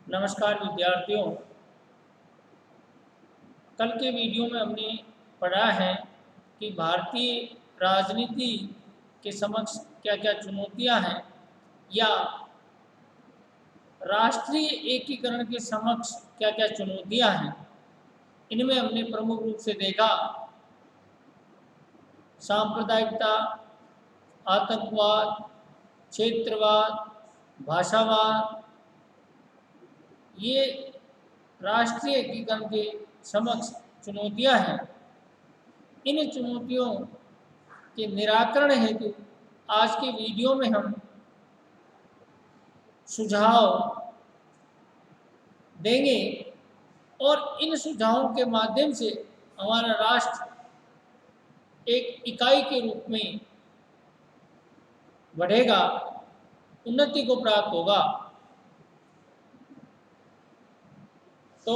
नमस्कार विद्यार्थियों। कल के वीडियो में हमने पढ़ा है कि भारतीय राजनीति के समक्ष क्या क्या चुनौतियां हैं या राष्ट्रीय एकीकरण के समक्ष क्या क्या चुनौतियां हैं। इनमें हमने प्रमुख रूप से देखा सांप्रदायिकता, आतंकवाद, क्षेत्रवाद, भाषावाद। ये राष्ट्रीय एकीकरण के समक्ष चुनौतियां हैं। इन चुनौतियों के निराकरण हेतु आज के वीडियो में हम सुझाव देंगे और इन सुझावों के माध्यम से हमारा राष्ट्र एक इकाई के रूप में बढ़ेगा, उन्नति को प्राप्त होगा। तो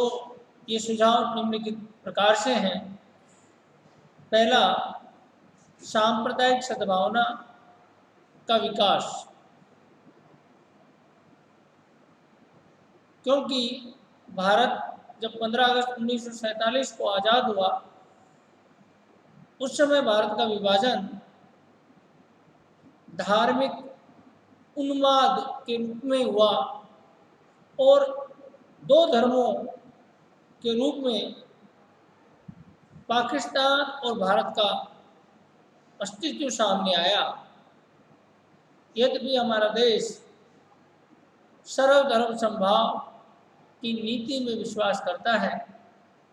ये सुझाव निम्नलिखित प्रकार से हैं। पहला, सांप्रदायिक सद्भावना का विकास। क्योंकि भारत जब 15 अगस्त 1947 को आज़ाद हुआ, उस समय भारत का विभाजन धार्मिक उन्माद के रूप में हुआ और दो धर्मों के रूप में पाकिस्तान और भारत का अस्तित्व सामने आया। यद्यपि हमारा देश सर्वधर्म समभाव की नीति में विश्वास करता है,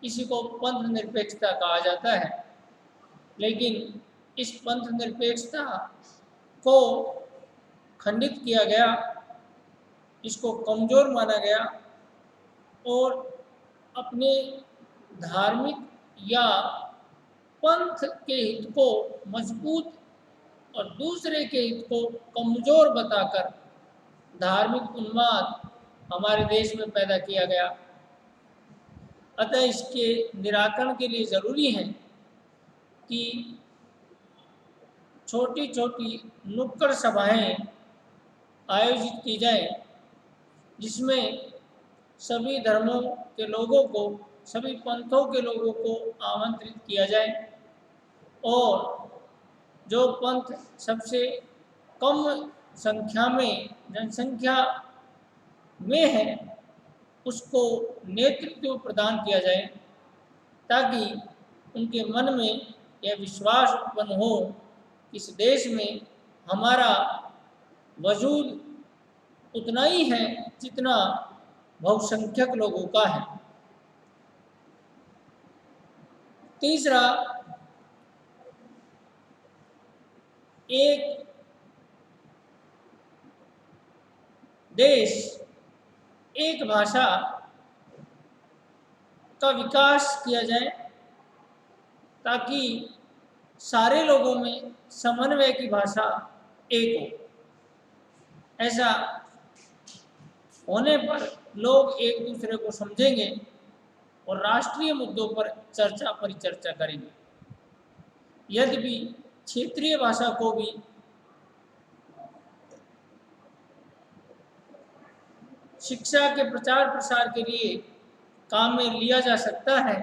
इसी को पंथ निरपेक्षता कहा जाता है, लेकिन इस पंथ निरपेक्षता को खंडित किया गया, इसको कमज़ोर माना गया और अपने धार्मिक या पंथ के हित को मजबूत और दूसरे के हित को कमज़ोर बताकर धार्मिक उन्माद हमारे देश में पैदा किया गया। अतः इसके निराकरण के लिए ज़रूरी है कि छोटी छोटी नुक्कड़ सभाएं आयोजित की जाए, जिसमें सभी धर्मों के लोगों को, सभी पंथों के लोगों को आमंत्रित किया जाए और जो पंथ सबसे कम संख्या में, जनसंख्या में है, उसको नेतृत्व प्रदान किया जाए, ताकि उनके मन में यह विश्वास उत्पन्न हो कि इस देश में हमारा वजूद उतना ही है जितना बहुसंख्यक लोगों का है। तीसरा, एक देश एक भाषा का विकास किया जाए, ताकि सारे लोगों में समन्वय की भाषा एक हो। ऐसा होने पर लोग एक दूसरे को समझेंगे और राष्ट्रीय मुद्दों पर चर्चा परिचर्चा करेंगे। यद्यपि क्षेत्रीय भाषा को भी शिक्षा के प्रचार प्रसार के लिए काम में लिया जा सकता है,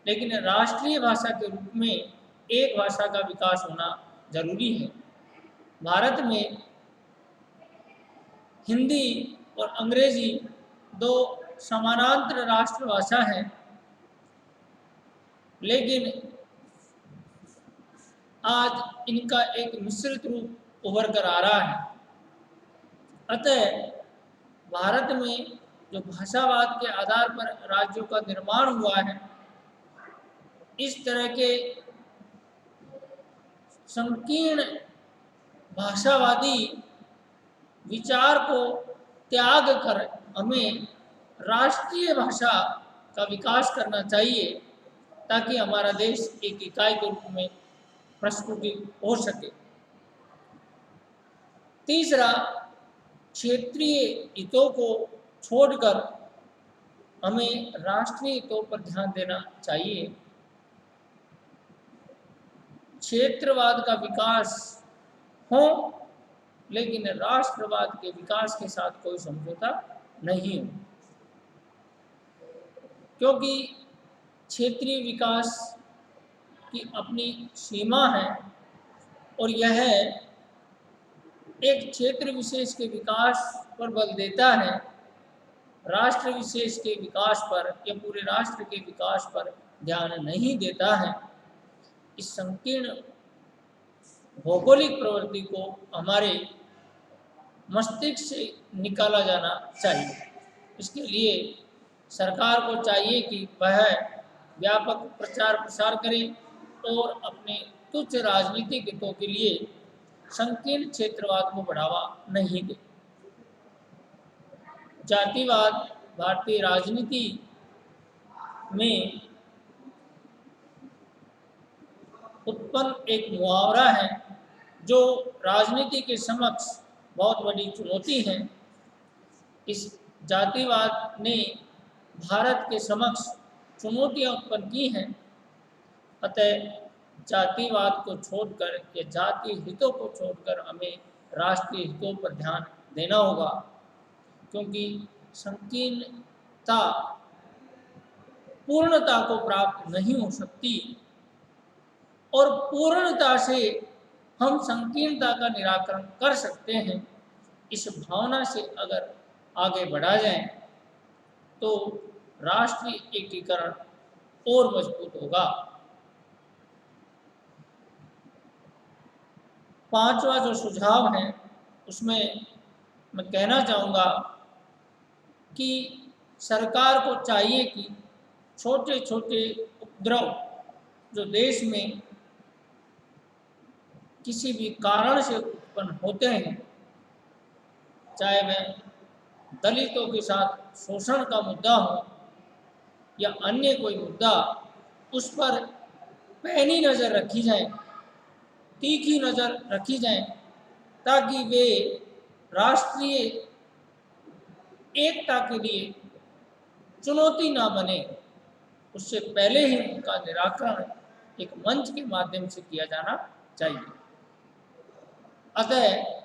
लेकिन राष्ट्रीय भाषा के रूप में एक भाषा का विकास होना जरूरी है। भारत में हिंदी और अंग्रेजी दो समानांतर राष्ट्रभाषा हैं, लेकिन आज इनका एक मिश्रित रूप उभर कर आ रहा है। अतः भारत में जो भाषावाद के आधार पर राज्यों का निर्माण हुआ है, इस तरह के संकीर्ण भाषावादी विचार को त्याग कर हमें राष्ट्रीय भाषा का विकास करना चाहिए, ताकि हमारा देश एक इकाई के रूप में प्रस्फुटित हो सके। तीसरा, क्षेत्रीय हितों को छोड़कर हमें राष्ट्रीय हितों पर ध्यान देना चाहिए। क्षेत्रवाद का विकास हो, लेकिन राष्ट्रवाद के विकास के साथ कोई समझौता नहीं हो। क्योंकि क्षेत्रीय विकास की अपनी सीमा है और यह एक क्षेत्र विशेष के विकास पर बल देता है, राष्ट्र विशेष के विकास पर या पूरे राष्ट्र के विकास पर ध्यान नहीं देता है। इस संकीर्ण भौगोलिक प्रवृत्ति को हमारे मस्तिष्क से निकाला जाना चाहिए। इसके लिए सरकार को चाहिए कि वह व्यापक प्रचार प्रसार करे और अपने तुच्छ राजनीतिक हितों के लिए संकीर्ण क्षेत्रवाद को बढ़ावा नहीं दे। जातिवाद भारतीय राजनीति में उत्पन्न एक मुहावरा है जो राजनीति के समक्ष बहुत बड़ी चुनौती है। इस जातिवाद ने भारत के समक्ष चुनौतियां उत्पन्न की हैं, अतः जातिवाद को छोड़कर या जातीय हितों को छोड़कर हमें राष्ट्रीय हितों पर ध्यान देना होगा, क्योंकि संकीर्णता पूर्णता को प्राप्त नहीं हो सकती और पूर्णता से हम संकीर्णता का निराकरण कर सकते हैं। इस भावना से अगर आगे बढ़ा जाए तो राष्ट्रीय एकीकरण और मजबूत होगा। पांचवा जो सुझाव है उसमें मैं कहना चाहूँगा कि सरकार को चाहिए कि छोटे छोटे उपद्रव जो देश में किसी भी कारण से उत्पन्न होते हैं, चाहे वह दलितों के साथ शोषण का मुद्दा हो या अन्य कोई मुद्दा, उस पर पैनी नज़र रखी जाए, तीखी नज़र रखी जाए, ताकि वे राष्ट्रीय एकता के लिए चुनौती ना बने। उससे पहले ही उनका निराकरण एक मंच के माध्यम से किया जाना चाहिए। अतः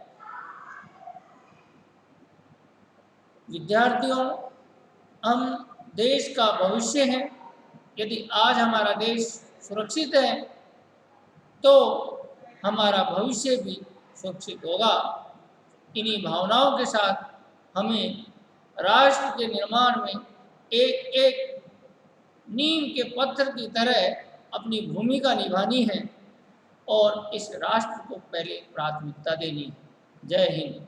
विद्यार्थियों, हम देश का भविष्य हैं। यदि आज हमारा देश सुरक्षित है तो हमारा भविष्य भी सुरक्षित होगा। इन्हीं भावनाओं के साथ हमें राष्ट्र के निर्माण में एक एक नींव के पत्थर की तरह अपनी भूमिका निभानी है और इस राष्ट्र को पहले प्राथमिकता देनी है। जय हिंद।